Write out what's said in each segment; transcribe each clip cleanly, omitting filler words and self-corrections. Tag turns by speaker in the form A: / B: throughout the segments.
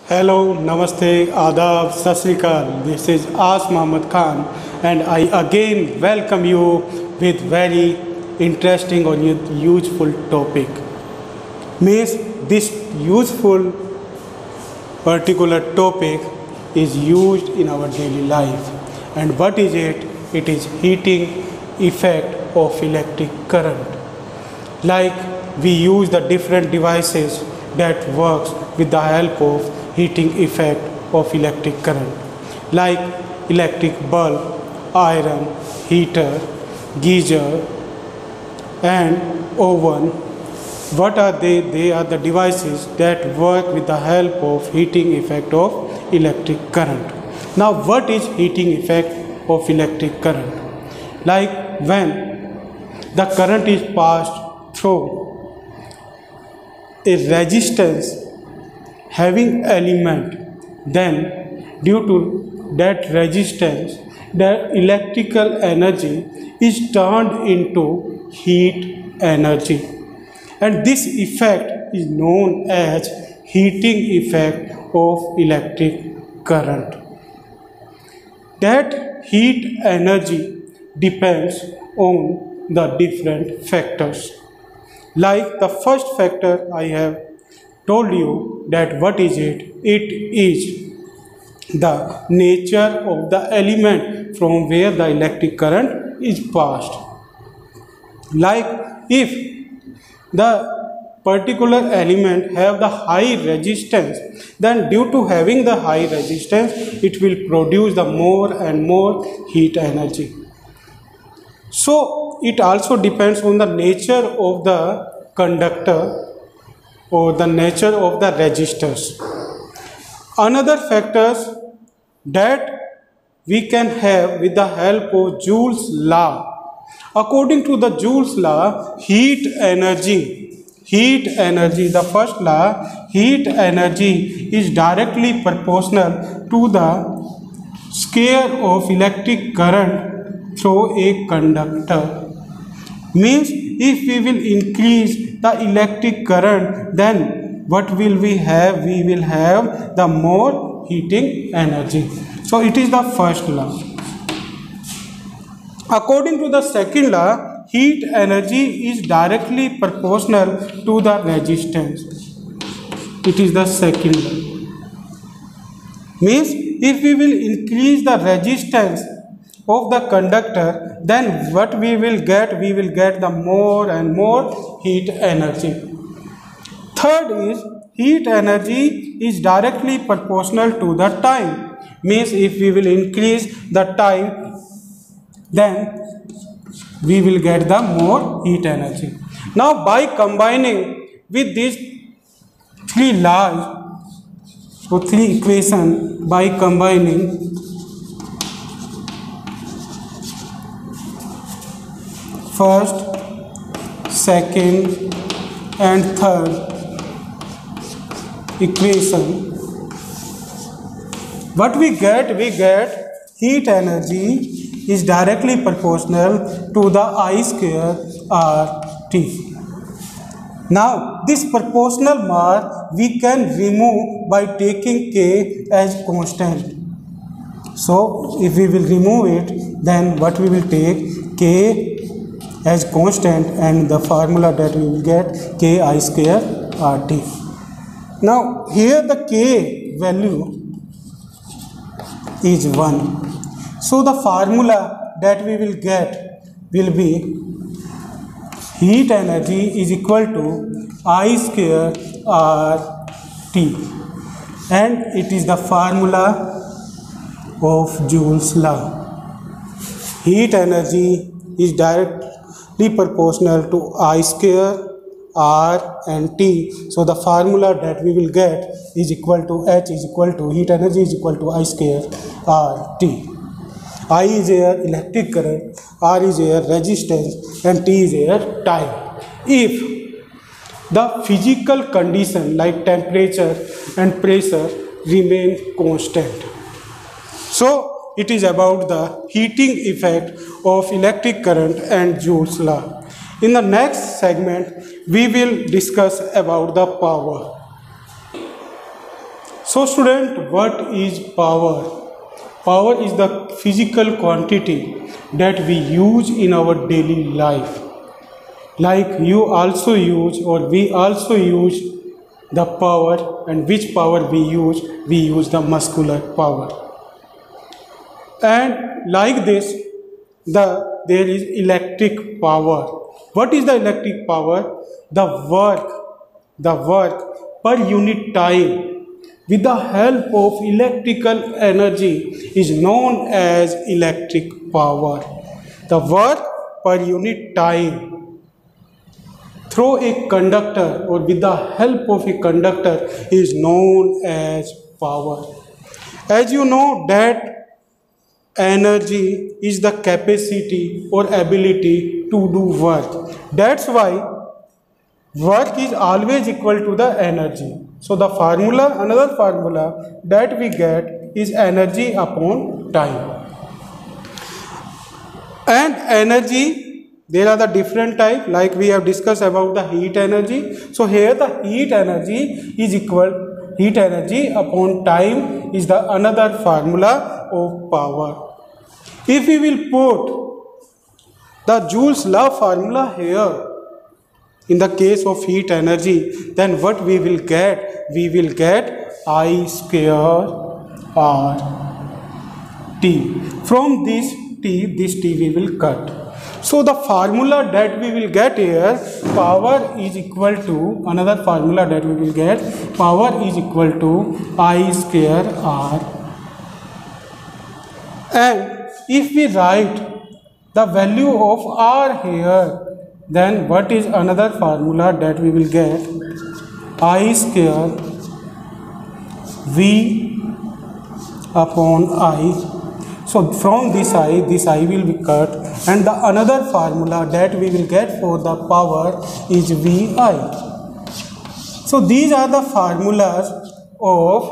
A: Hello, Namaste, Adab, Sat Sri Akal. This is As Muhammad Khan, and I again welcome you with very interesting or useful topic. Means this useful particular topic is used in our daily life. And what is it? It is heating effect of electric current. Like we use the different devices that works with the help of heating effect of electric current, like electric bulb, iron, heater, geyser and oven. What are they? They are the devices that work with the help of heating effect of electric current. Now what is heating effect of electric current? Like when the current is passed through a resistance having element, then due to that resistance the electrical energy is turned into heat energy, and this effect is known as heating effect of electric current. That heat energy depends on the different factors. Like the first factor I have told you that what is it? It is the nature of the element from where the electric current is passed. Like if the particular element have the high resistance, then due to having the high resistance it will produce the more and more heat energy. So it also depends on the nature of the conductor or the nature of the resistors. Another factors that we can have with the help of Joule's law. According to the Joule's law, the first law, heat energy is directly proportional to the square of electric current through a conductor. Means if we will increase the electric current, then what will we have? We will have the more heating energy. So it is the first law. According to the second law, heat energy is directly proportional to the resistance. It is the second law. Means if we will increase the resistance of the conductor, then what we will get? We will get the more and more heat energy. Third is heat energy is directly proportional to the time. Means if we will increase the time, then we will get the more heat energy. Now by combining with these three laws or three equations, by combining first, second and third equation, what we get? We get heat energy is directly proportional to the I square RT. Now this proportional mark we can remove by taking K as constant. So if we will remove it, then what we will take? K as constant, and the formula that we will get K I square RT. Now here the K value is 1. So the formula that we will get will be heat energy is equal to I square RT, and it is the formula of Joule's law. Heat energy is directly proportional to I square R and T. So the formula that we will get is equal to H is equal to heat energy is equal to I square RT. I is your electric current, R is your resistance, and T is your time. If the physical condition like temperature and pressure remain constant. So it is about the heating effect of electric current and Joule's law. In the next segment, we will discuss about the power. So student, what is power? Power is the physical quantity that we use in our daily life. Like you also use, or we also use the power. And which power we use? We use the muscular power. And like this, there is electric power. What is the electric power? The work per unit time with the help of electrical energy is known as electric power. The work per unit time through a conductor or with the help of a conductor is known as power. As you know that energy is the capacity or ability to do work. That's why work is always equal to the energy. So the formula, another formula that we get is energy upon time. And energy, there are the different type, like we have discussed about the heat energy. So here the heat energy is equal, heat energy upon time is the another formula of power. If we will put the Joule's law formula here in the case of heat energy, then what we will get? We will get I square R T. From this T we will cut. So the formula that we will get here, power is equal to, another formula that we will get, power is equal to I square R. And if we write the value of R here, then what is another formula that we will get? I square V upon I. So from this I will be cut, and the another formula that we will get for the power is VI. So these are the formulas of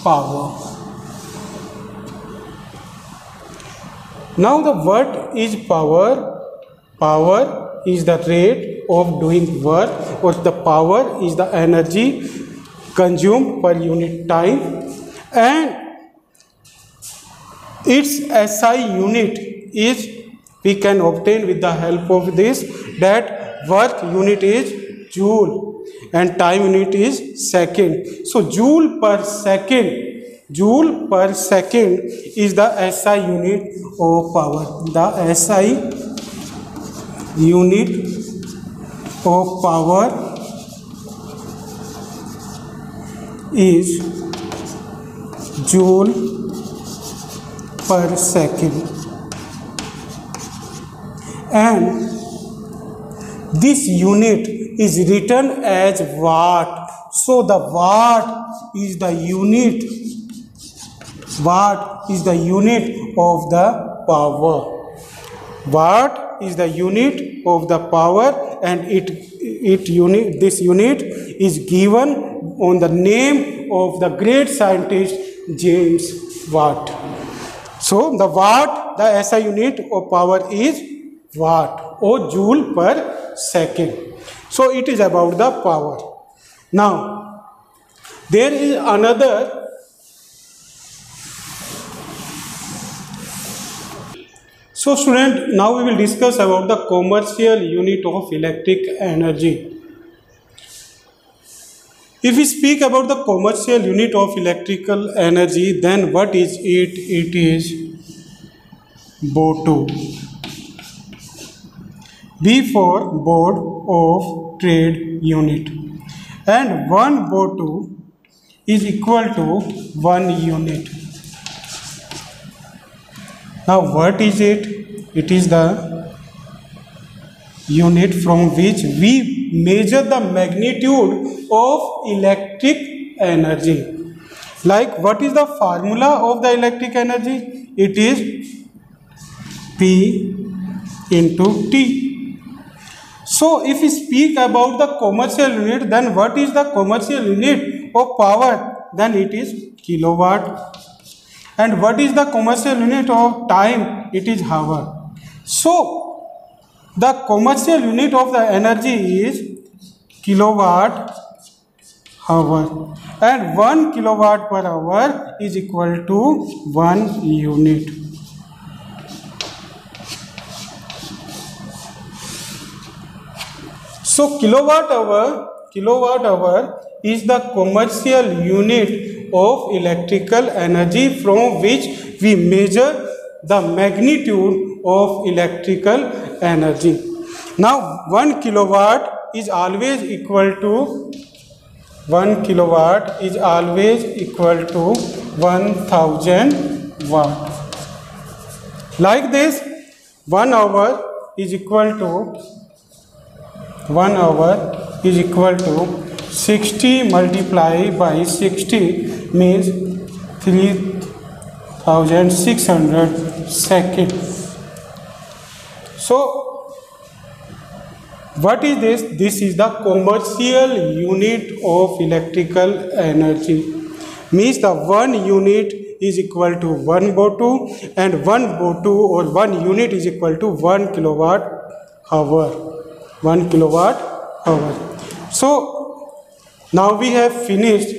A: power. Now the what is power? Power is the rate of doing work, or the power is the energy consumed per unit time, and its SI unit is, we can obtain with the help of this, that work unit is joule and time unit is second. So joule per second is the SI unit of power. The SI unit of power is joule per second, and this unit is written as watt. So the watt is the unit of the power. Watt is the unit of the power, and this unit is given on the name of the great scientist James Watt. So the watt, the SI unit of power is watt or joule per second. So it is about the power. Now there is another. So student, now we will discuss about the commercial unit of electric energy. If we speak about the commercial unit of electrical energy, then what is it? It is BOTU. B for Board of Trade Unit. And 1 BOTU is equal to 1 unit. Now what is it? It is the unit from which we measure the magnitude of electric energy. Like what is the formula of the electric energy? It is P into T. So if we speak about the commercial unit, then what is the commercial unit of power? Then it is kilowatt. And what is the commercial unit of time? It is hour. So the commercial unit of the energy is kilowatt hour, and 1 kilowatt per hour is equal to 1 unit. So kilowatt hour is the commercial unit of electrical energy from which we measure the magnitude of electrical energy. Now 1 kilowatt is always equal to 1000 watt. Like this, 1 hour is equal to 60 multiplied by 60 means 3600 seconds. So what is this? This is the commercial unit of electrical energy. Means the 1 unit is equal to 1 BOTU, and 1 BOTU or 1 unit is equal to 1 kilowatt hour. 1 kilowatt hour. So now we have finished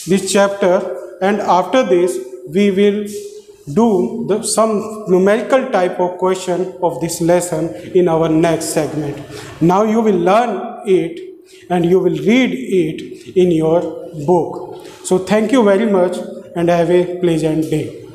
A: this chapter, and after this we will do some numerical type of question of this lesson in our next segment. Now you will learn it and you will read it in your book. So thank you very much and have a pleasant day.